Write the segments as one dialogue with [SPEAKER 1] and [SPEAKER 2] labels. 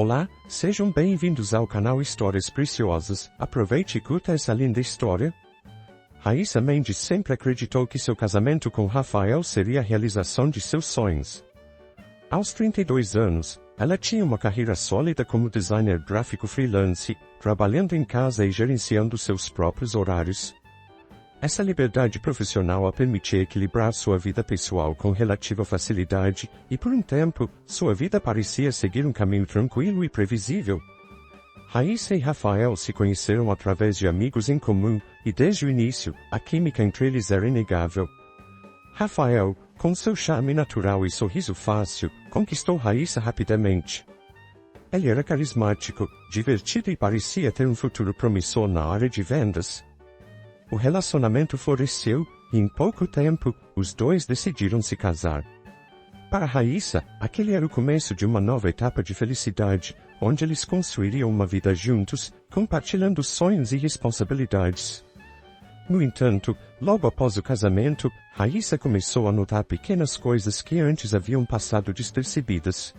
[SPEAKER 1] Olá, sejam bem-vindos ao canal Histórias Preciosas. Aproveite e curta essa linda história. Raíssa Mendes sempre acreditou que seu casamento com Rafael seria a realização de seus sonhos. Aos 32 anos, ela tinha uma carreira sólida como designer gráfico freelance, trabalhando em casa e gerenciando seus próprios horários. Essa liberdade profissional a permitia equilibrar sua vida pessoal com relativa facilidade, e por um tempo, sua vida parecia seguir um caminho tranquilo e previsível. Raíssa e Rafael se conheceram através de amigos em comum, e desde o início, a química entre eles era inegável. Rafael, com seu charme natural e sorriso fácil, conquistou Raíssa rapidamente. Ele era carismático, divertido e parecia ter um futuro promissor na área de vendas. O relacionamento floresceu, e em pouco tempo, os dois decidiram se casar. Para Raíssa, aquele era o começo de uma nova etapa de felicidade, onde eles construiriam uma vida juntos, compartilhando sonhos e responsabilidades. No entanto, logo após o casamento, Raíssa começou a notar pequenas coisas que antes haviam passado despercebidas.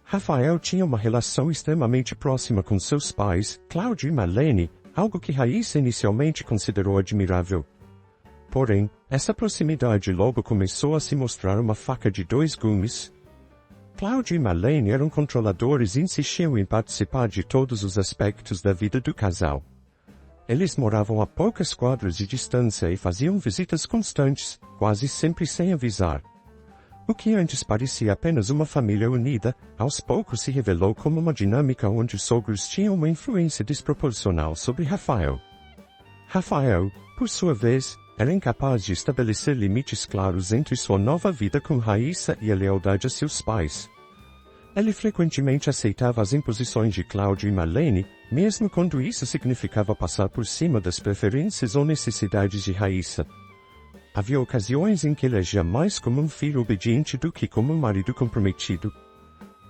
[SPEAKER 1] Rafael tinha uma relação extremamente próxima com seus pais, Cláudio e Marlene, algo que Raíssa inicialmente considerou admirável. Porém, essa proximidade logo começou a se mostrar uma faca de dois gumes. Cláudio e Marlene eram controladores e insistiam em participar de todos os aspectos da vida do casal. Eles moravam a poucas quadras de distância e faziam visitas constantes, quase sempre sem avisar. O que antes parecia apenas uma família unida, aos poucos se revelou como uma dinâmica onde os sogros tinham uma influência desproporcional sobre Rafael. Rafael, por sua vez, era incapaz de estabelecer limites claros entre sua nova vida com Raíssa e a lealdade a seus pais. Ele frequentemente aceitava as imposições de Cláudio e Marlene, mesmo quando isso significava passar por cima das preferências ou necessidades de Raíssa. Havia ocasiões em que ele agia mais como um filho obediente do que como um marido comprometido.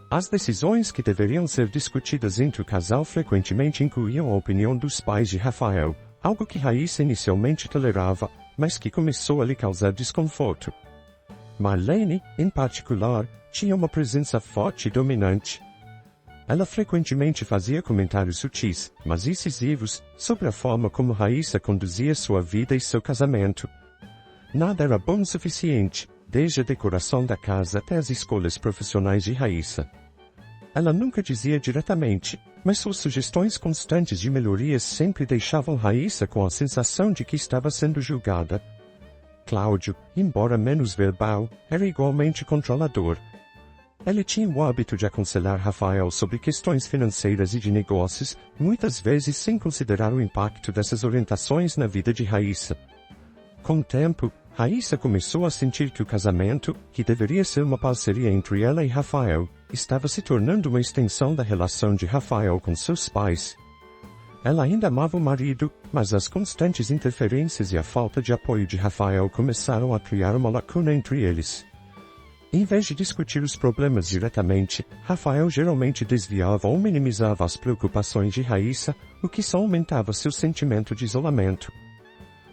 [SPEAKER 1] As decisões que deveriam ser discutidas entre o casal frequentemente incluíam a opinião dos pais de Rafael, algo que Raíssa inicialmente tolerava, mas que começou a lhe causar desconforto. Marlene, em particular, tinha uma presença forte e dominante. Ela frequentemente fazia comentários sutis, mas incisivos, sobre a forma como Raíssa conduzia sua vida e seu casamento. Nada era bom o suficiente, desde a decoração da casa até as escolhas profissionais de Raíssa. Ela nunca dizia diretamente, mas suas sugestões constantes de melhorias sempre deixavam Raíssa com a sensação de que estava sendo julgada. Cláudio, embora menos verbal, era igualmente controlador. Ele tinha o hábito de aconselhar Rafael sobre questões financeiras e de negócios, muitas vezes sem considerar o impacto dessas orientações na vida de Raíssa. Com o tempo, Raíssa começou a sentir que o casamento, que deveria ser uma parceria entre ela e Rafael, estava se tornando uma extensão da relação de Rafael com seus pais. Ela ainda amava o marido, mas as constantes interferências e a falta de apoio de Rafael começaram a criar uma lacuna entre eles. Em vez de discutir os problemas diretamente, Rafael geralmente desviava ou minimizava as preocupações de Raíssa, o que só aumentava seu sentimento de isolamento.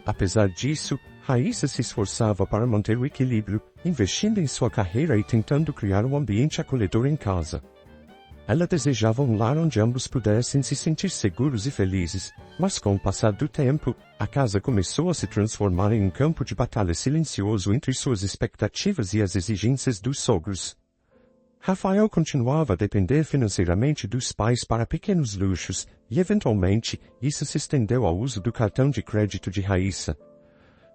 [SPEAKER 1] Apesar disso, Raíssa se esforçava para manter o equilíbrio, investindo em sua carreira e tentando criar um ambiente acolhedor em casa. Ela desejava um lar onde ambos pudessem se sentir seguros e felizes, mas com o passar do tempo, a casa começou a se transformar em um campo de batalha silencioso entre suas expectativas e as exigências dos sogros. Rafael continuava a depender financeiramente dos pais para pequenos luxos, e eventualmente, isso se estendeu ao uso do cartão de crédito de Raíssa.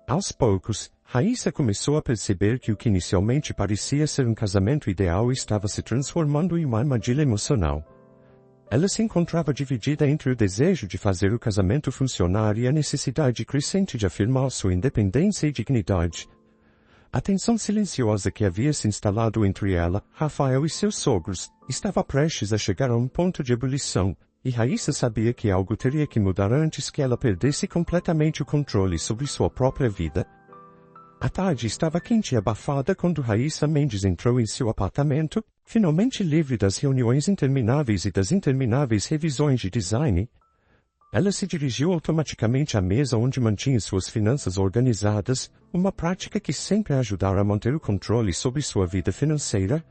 [SPEAKER 1] Aos poucos, Raíssa começou a perceber que o que inicialmente parecia ser um casamento ideal estava se transformando em uma armadilha emocional. Ela se encontrava dividida entre o desejo de fazer o casamento funcionar e a necessidade crescente de afirmar sua independência e dignidade. A tensão silenciosa que havia se instalado entre ela, Rafael e seus sogros, estava prestes a chegar a um ponto de ebulição, e Raíssa sabia que algo teria que mudar antes que ela perdesse completamente o controle sobre sua própria vida. A tarde estava quente e abafada quando Raíssa Mendes entrou em seu apartamento, finalmente livre das reuniões intermináveis e das intermináveis revisões de design. Ela se dirigiu automaticamente à mesa onde mantinha suas finanças organizadas, uma prática que sempre a ajudara a manter o controle sobre sua vida financeira.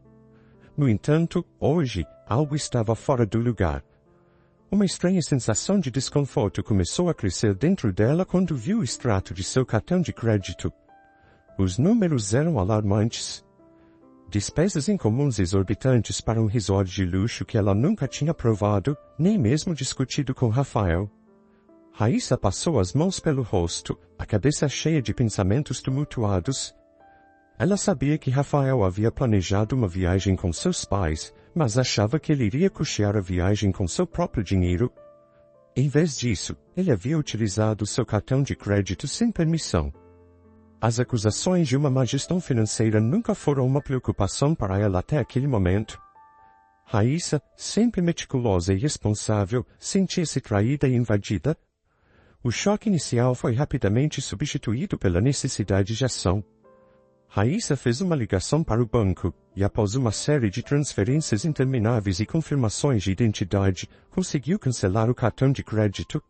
[SPEAKER 1] No entanto, hoje, algo estava fora do lugar. Uma estranha sensação de desconforto começou a crescer dentro dela quando viu o extrato de seu cartão de crédito. Os números eram alarmantes. Despesas incomuns exorbitantes para um resort de luxo que ela nunca tinha provado, nem mesmo discutido com Rafael. Raíssa passou as mãos pelo rosto, a cabeça cheia de pensamentos tumultuados. Ela sabia que Rafael havia planejado uma viagem com seus pais, mas achava que ele iria custear a viagem com seu próprio dinheiro. Em vez disso, ele havia utilizado seu cartão de crédito sem permissão. As acusações de uma má gestão financeira nunca foram uma preocupação para ela até aquele momento. Raíssa, sempre meticulosa e responsável, sentia-se traída e invadida. O choque inicial foi rapidamente substituído pela necessidade de ação. Raíssa fez uma ligação para o banco, e após uma série de transferências intermináveis e confirmações de identidade, conseguiu cancelar o cartão de crédito.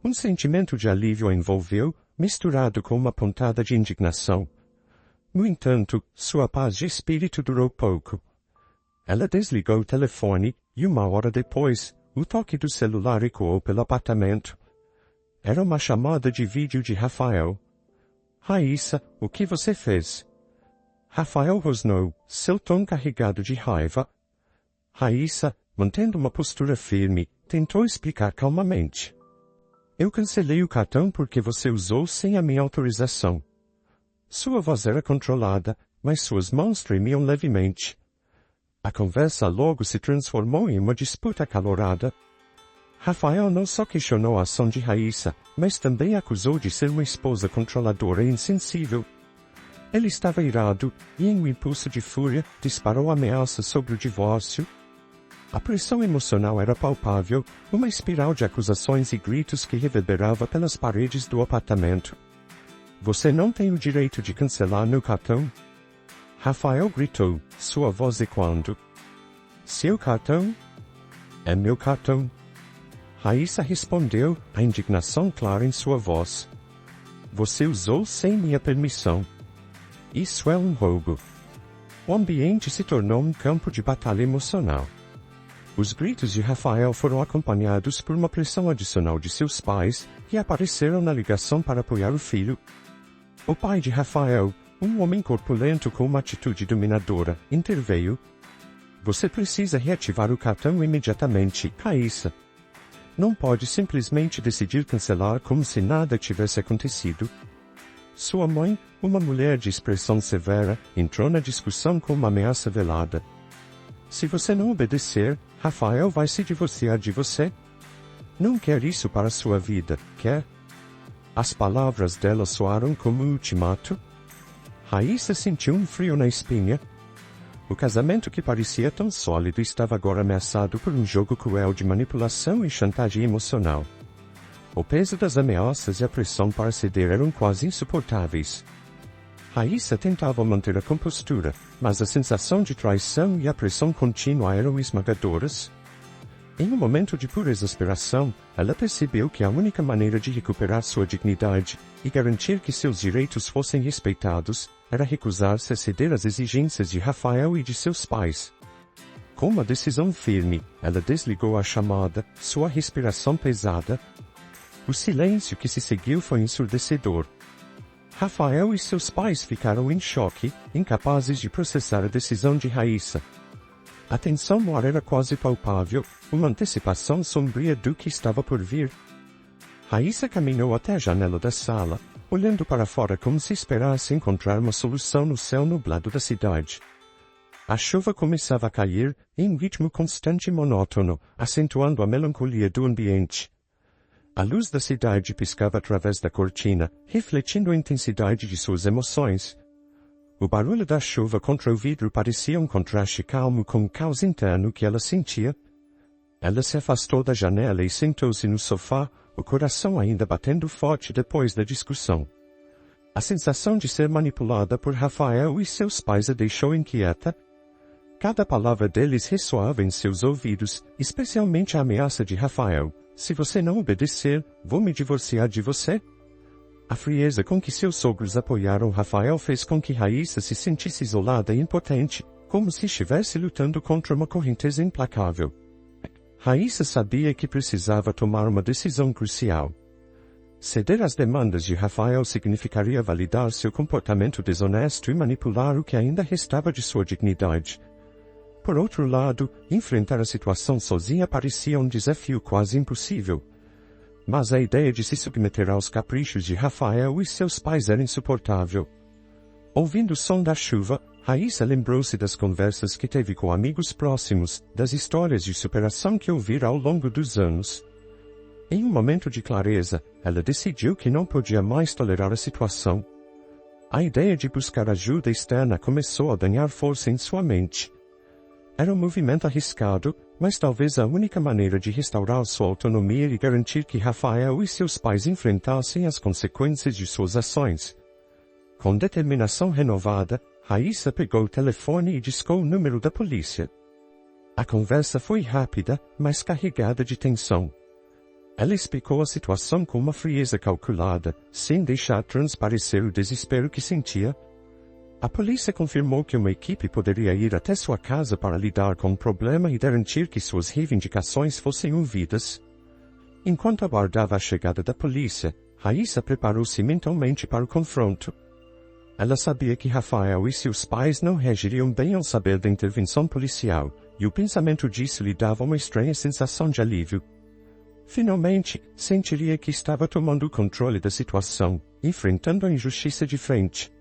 [SPEAKER 1] Um sentimento de alívio a envolveu, misturado com uma pontada de indignação. No entanto, sua paz de espírito durou pouco. Ela desligou o telefone, e 1 hora depois, o toque do celular ecoou pelo apartamento. Era uma chamada de vídeo de Rafael. Raíssa, o que você fez? Rafael rosnou, seu tom carregado de raiva. Raíssa, mantendo uma postura firme, tentou explicar calmamente. Eu cancelei o cartão porque você usou sem a minha autorização. Sua voz era controlada, mas suas mãos tremiam levemente. A conversa logo se transformou em uma disputa acalorada. Rafael não só questionou a ação de Raíssa, mas também a acusou de ser uma esposa controladora e insensível. Ele estava irado, e em um impulso de fúria, disparou ameaças sobre o divórcio. A pressão emocional era palpável, uma espiral de acusações e gritos que reverberava pelas paredes do apartamento. Você não tem o direito de cancelar meu cartão? Rafael gritou, sua voz ecoando. Seu cartão? É meu cartão. Raíssa respondeu, a indignação clara em sua voz. Você usou sem minha permissão. Isso é um roubo. O ambiente se tornou um campo de batalha emocional. Os gritos de Rafael foram acompanhados por uma pressão adicional de seus pais, que apareceram na ligação para apoiar o filho. O pai de Rafael, um homem corpulento com uma atitude dominadora, interveio. Você precisa reativar o cartão imediatamente, Raíssa. Não pode simplesmente decidir cancelar como se nada tivesse acontecido. Sua mãe, uma mulher de expressão severa, entrou na discussão com uma ameaça velada. Se você não obedecer, Rafael vai se divorciar de você. Não quer isso para sua vida, quer? As palavras dela soaram como um ultimato. Raíssa sentiu um frio na espinha. O casamento que parecia tão sólido estava agora ameaçado por um jogo cruel de manipulação e chantagem emocional. O peso das ameaças e a pressão para ceder eram quase insuportáveis. Raíssa tentava manter a compostura, mas a sensação de traição e a pressão contínua eram esmagadoras. Em um momento de pura exasperação, ela percebeu que a única maneira de recuperar sua dignidade e garantir que seus direitos fossem respeitados era recusar-se a ceder às exigências de Rafael e de seus pais. Com uma decisão firme, ela desligou a chamada, sua respiração pesada. O silêncio que se seguiu foi ensurdecedor. Rafael e seus pais ficaram em choque, incapazes de processar a decisão de Raíssa. A tensão no ar era quase palpável, uma antecipação sombria do que estava por vir. Raíssa caminhou até a janela da sala, olhando para fora como se esperasse encontrar uma solução no céu nublado da cidade. A chuva começava a cair, em um ritmo constante e monótono, acentuando a melancolia do ambiente. A luz da cidade piscava através da cortina, refletindo a intensidade de suas emoções. O barulho da chuva contra o vidro parecia um contraste calmo com o caos interno que ela sentia. Ela se afastou da janela e sentou-se no sofá, o coração ainda batendo forte depois da discussão. A sensação de ser manipulada por Rafael e seus pais a deixou inquieta. Cada palavra deles ressoava em seus ouvidos, especialmente a ameaça de Rafael. Se você não obedecer, vou me divorciar de você. A frieza com que seus sogros apoiaram Rafael fez com que Raíssa se sentisse isolada e impotente, como se estivesse lutando contra uma correnteza implacável. Raíssa sabia que precisava tomar uma decisão crucial. Ceder às demandas de Rafael significaria validar seu comportamento desonesto e manipular o que ainda restava de sua dignidade. Por outro lado, enfrentar a situação sozinha parecia um desafio quase impossível. Mas a ideia de se submeter aos caprichos de Rafael e seus pais era insuportável. Ouvindo o som da chuva, Raíssa lembrou-se das conversas que teve com amigos próximos, das histórias de superação que ouvira ao longo dos anos. Em um momento de clareza, ela decidiu que não podia mais tolerar a situação. A ideia de buscar ajuda externa começou a ganhar força em sua mente. Era um movimento arriscado, mas talvez a única maneira de restaurar sua autonomia e garantir que Rafael e seus pais enfrentassem as consequências de suas ações. Com determinação renovada, Raíssa pegou o telefone e discou o número da polícia. A conversa foi rápida, mas carregada de tensão. Ela explicou a situação com uma frieza calculada, sem deixar transparecer o desespero que sentia. A polícia confirmou que uma equipe poderia ir até sua casa para lidar com o problema e garantir que suas reivindicações fossem ouvidas. Enquanto aguardava a chegada da polícia, Raíssa preparou-se mentalmente para o confronto. Ela sabia que Rafael e seus pais não reagiriam bem ao saber da intervenção policial, e o pensamento disso lhe dava uma estranha sensação de alívio. Finalmente, sentiria que estava tomando o controle da situação, enfrentando a injustiça de frente.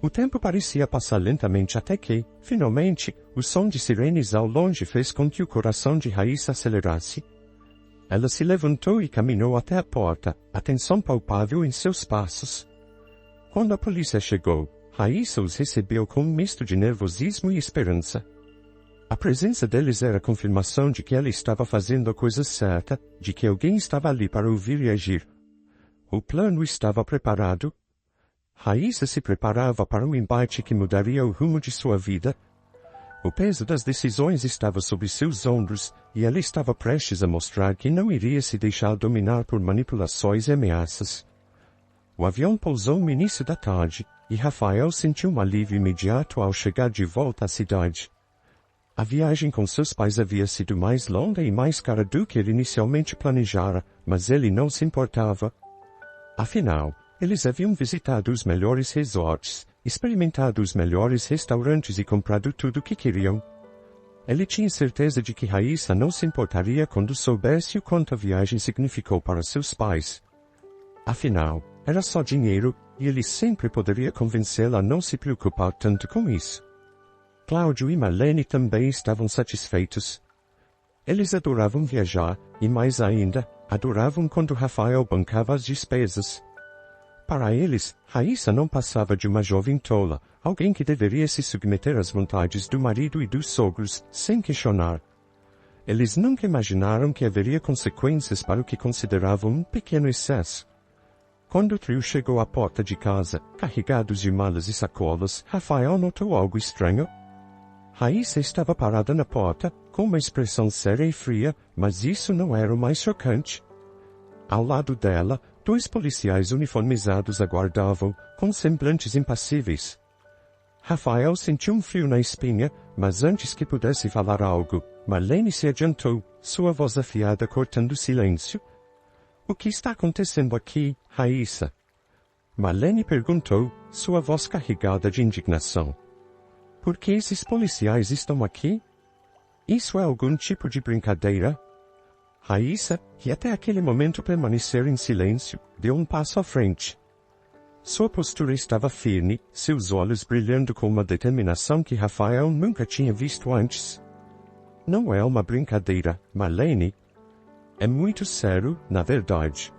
[SPEAKER 1] O tempo parecia passar lentamente até que, finalmente, o som de sirenes ao longe fez com que o coração de Raíssa acelerasse. Ela se levantou e caminhou até a porta, a tensão palpável em seus passos. Quando a polícia chegou, Raíssa os recebeu com um misto de nervosismo e esperança. A presença deles era confirmação de que ela estava fazendo a coisa certa, de que alguém estava ali para ouvir e agir. O plano estava preparado. Raíssa se preparava para um embate que mudaria o rumo de sua vida. O peso das decisões estava sobre seus ombros, e ela estava prestes a mostrar que não iria se deixar dominar por manipulações e ameaças. O avião pousou no início da tarde, e Rafael sentiu um alívio imediato ao chegar de volta à cidade. A viagem com seus pais havia sido mais longa e mais cara do que ele inicialmente planejara, mas ele não se importava. Afinal, eles haviam visitado os melhores resorts, experimentado os melhores restaurantes e comprado tudo o que queriam. Ele tinha certeza de que Raíssa não se importaria quando soubesse o quanto a viagem significou para seus pais. Afinal, era só dinheiro, e ele sempre poderia convencê-la a não se preocupar tanto com isso. Cláudio e Marlene também estavam satisfeitos. Eles adoravam viajar, e mais ainda, adoravam quando Rafael bancava as despesas. Para eles, Raíssa não passava de uma jovem tola, alguém que deveria se submeter às vontades do marido e dos sogros, sem questionar. Eles nunca imaginaram que haveria consequências para o que consideravam um pequeno excesso. Quando o trio chegou à porta de casa, carregados de malas e sacolas, Rafael notou algo estranho. Raíssa estava parada na porta, com uma expressão séria e fria, mas isso não era o mais chocante. Ao lado dela, 2 policiais uniformizados aguardavam, com semblantes impassíveis. Rafael sentiu um frio na espinha, mas antes que pudesse falar algo, Marlene se adiantou, sua voz afiada cortando o silêncio. "O que está acontecendo aqui, Raíssa?" Marlene perguntou, sua voz carregada de indignação. "Por que esses policiais estão aqui? Isso é algum tipo de brincadeira?" Raíssa, que até aquele momento permanecera em silêncio, deu um passo à frente. Sua postura estava firme, seus olhos brilhando com uma determinação que Rafael nunca tinha visto antes. "Não é uma brincadeira, Marlene. É muito sério, na verdade.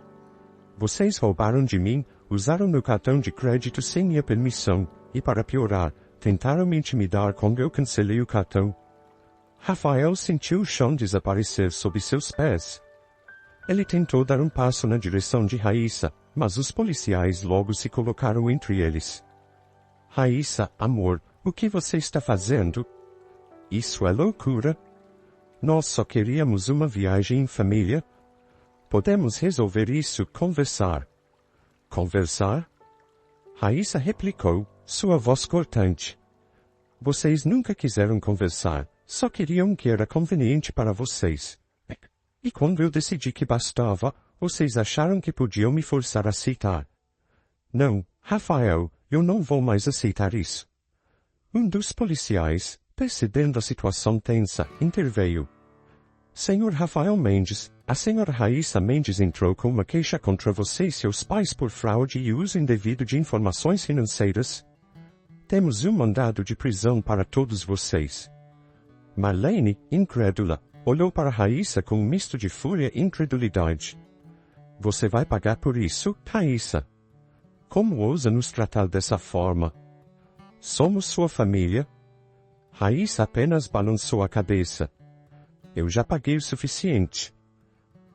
[SPEAKER 1] Vocês roubaram de mim, usaram meu cartão de crédito sem minha permissão, e para piorar, tentaram me intimidar quando eu cancelei o cartão." Rafael sentiu o chão desaparecer sob seus pés. Ele tentou dar um passo na direção de Raíssa, mas os policiais logo se colocaram entre eles. "Raíssa, amor, o que você está fazendo? Isso é loucura. Nós só queríamos uma viagem em família. Podemos resolver isso conversar." "Conversar?" Raíssa replicou, sua voz cortante. Vocês nunca quiseram conversar, só queriam o que era conveniente para vocês. E quando eu decidi que bastava, vocês acharam que podiam me forçar a aceitar. Não, Rafael, eu não vou mais aceitar isso. Um dos policiais, percebendo a situação tensa, interveio. Senhor Rafael Mendes, a senhora Raíssa Mendes entrou com uma queixa contra você e seus pais por fraude e uso indevido de informações financeiras. Temos um mandado de prisão para todos vocês. Marlene, incrédula, olhou para Raíssa com um misto de fúria e incredulidade. Você vai pagar por isso, Raíssa? Como ousa nos tratar dessa forma? Somos sua família? Raíssa apenas balançou a cabeça. Eu já paguei o suficiente.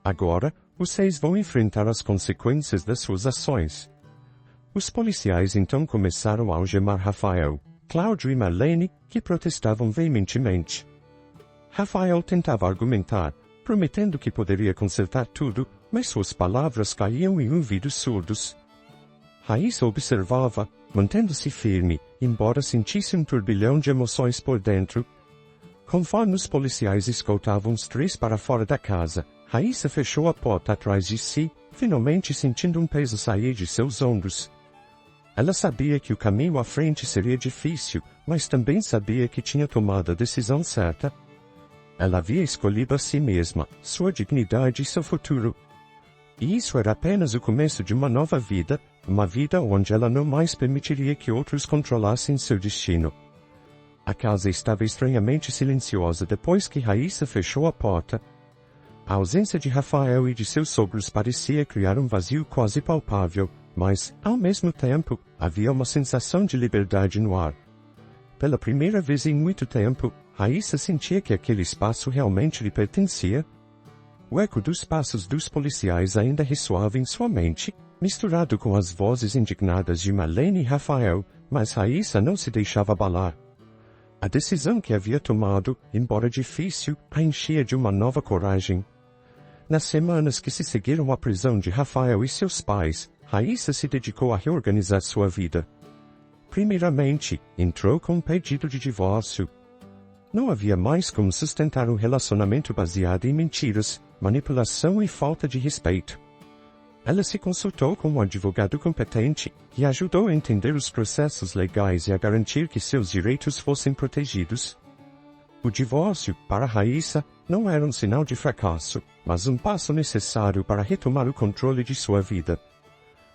[SPEAKER 1] Agora, vocês vão enfrentar as consequências das suas ações. Os policiais então começaram a algemar Rafael, Cláudio e Marlene, que protestavam veementemente. Rafael tentava argumentar, prometendo que poderia consertar tudo, mas suas palavras caíam em ouvidos surdos. Raíssa observava, mantendo-se firme, embora sentisse um turbilhão de emoções por dentro. Conforme os policiais escoltavam os três para fora da casa, Raíssa fechou a porta atrás de si, finalmente sentindo um peso sair de seus ombros. Ela sabia que o caminho à frente seria difícil, mas também sabia que tinha tomado a decisão certa. Ela havia escolhido a si mesma, sua dignidade e seu futuro. E isso era apenas o começo de uma nova vida, uma vida onde ela não mais permitiria que outros controlassem seu destino. A casa estava estranhamente silenciosa depois que Raíssa fechou a porta. A ausência de Rafael e de seus sogros parecia criar um vazio quase palpável, mas, ao mesmo tempo, havia uma sensação de liberdade no ar. Pela primeira vez em muito tempo, Raíssa sentia que aquele espaço realmente lhe pertencia. O eco dos passos dos policiais ainda ressoava em sua mente, misturado com as vozes indignadas de Marlene e Rafael, mas Raíssa não se deixava abalar. A decisão que havia tomado, embora difícil, a enchia de uma nova coragem. Nas semanas que se seguiram à prisão de Rafael e seus pais, Raíssa se dedicou a reorganizar sua vida. Primeiramente, entrou com um pedido de divórcio. Não havia mais como sustentar um relacionamento baseado em mentiras, manipulação e falta de respeito. Ela se consultou com um advogado competente, que ajudou a entender os processos legais e a garantir que seus direitos fossem protegidos. O divórcio, para Raíssa, não era um sinal de fracasso, mas um passo necessário para retomar o controle de sua vida.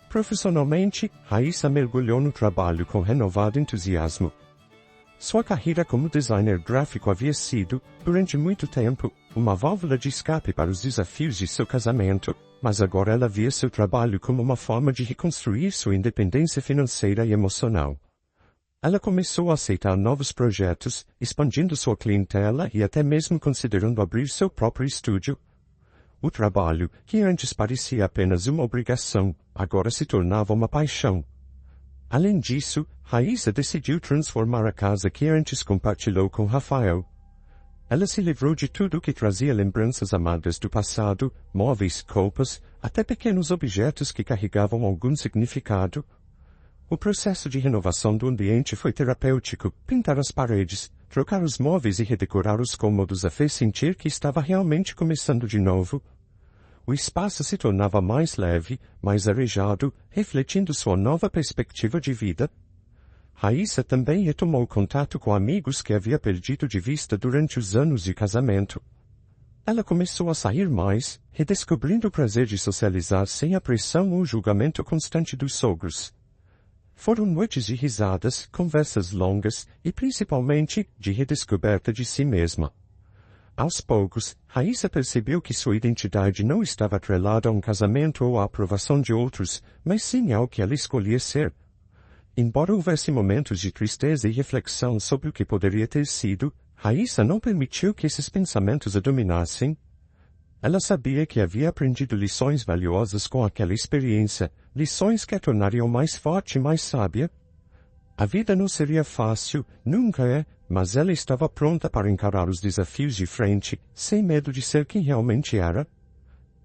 [SPEAKER 1] Profissionalmente, Raíssa mergulhou no trabalho com renovado entusiasmo. Sua carreira como designer gráfico havia sido, durante muito tempo, uma válvula de escape para os desafios de seu casamento, mas agora ela via seu trabalho como uma forma de reconstruir sua independência financeira e emocional. Ela começou a aceitar novos projetos, expandindo sua clientela e até mesmo considerando abrir seu próprio estúdio. O trabalho, que antes parecia apenas uma obrigação, agora se tornava uma paixão. Além disso, Raíssa decidiu transformar a casa que antes compartilhou com Rafael. Ela se livrou de tudo que trazia lembranças amargas do passado, móveis, roupas, até pequenos objetos que carregavam algum significado. O processo de renovação do ambiente foi terapêutico. Pintar as paredes, trocar os móveis e redecorar os cômodos a fez sentir que estava realmente começando de novo. O espaço se tornava mais leve, mais arejado, refletindo sua nova perspectiva de vida. Raíssa também retomou contato com amigos que havia perdido de vista durante os anos de casamento. Ela começou a sair mais, redescobrindo o prazer de socializar sem a pressão ou o julgamento constante dos sogros. Foram noites de risadas, conversas longas e, principalmente, de redescoberta de si mesma. Aos poucos, Raíssa percebeu que sua identidade não estava atrelada a um casamento ou à aprovação de outros, mas sim ao que ela escolhia ser. Embora houvesse momentos de tristeza e reflexão sobre o que poderia ter sido, Raíssa não permitiu que esses pensamentos a dominassem. Ela sabia que havia aprendido lições valiosas com aquela experiência, lições que a tornariam mais forte e mais sábia. A vida não seria fácil, nunca é, mas ela estava pronta para encarar os desafios de frente, sem medo de ser quem realmente era.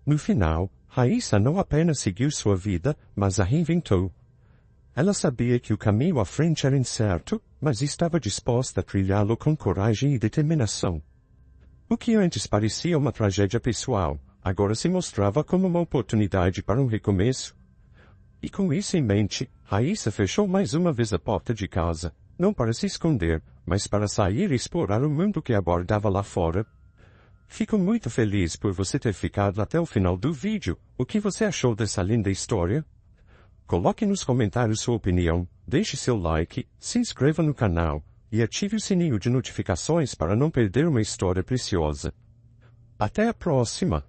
[SPEAKER 1] No final, Raíssa não apenas seguiu sua vida, mas a reinventou. Ela sabia que o caminho à frente era incerto, mas estava disposta a trilhá-lo com coragem e determinação. O que antes parecia uma tragédia pessoal, agora se mostrava como uma oportunidade para um recomeço. E com isso em mente, Raíssa fechou mais uma vez a porta de casa, não para se esconder, mas para sair e explorar o mundo que abordava lá fora. Fico muito feliz por você ter ficado até o final do vídeo. O que você achou dessa linda história? Coloque nos comentários sua opinião, deixe seu like, se inscreva no canal e ative o sininho de notificações para não perder uma história preciosa. Até a próxima!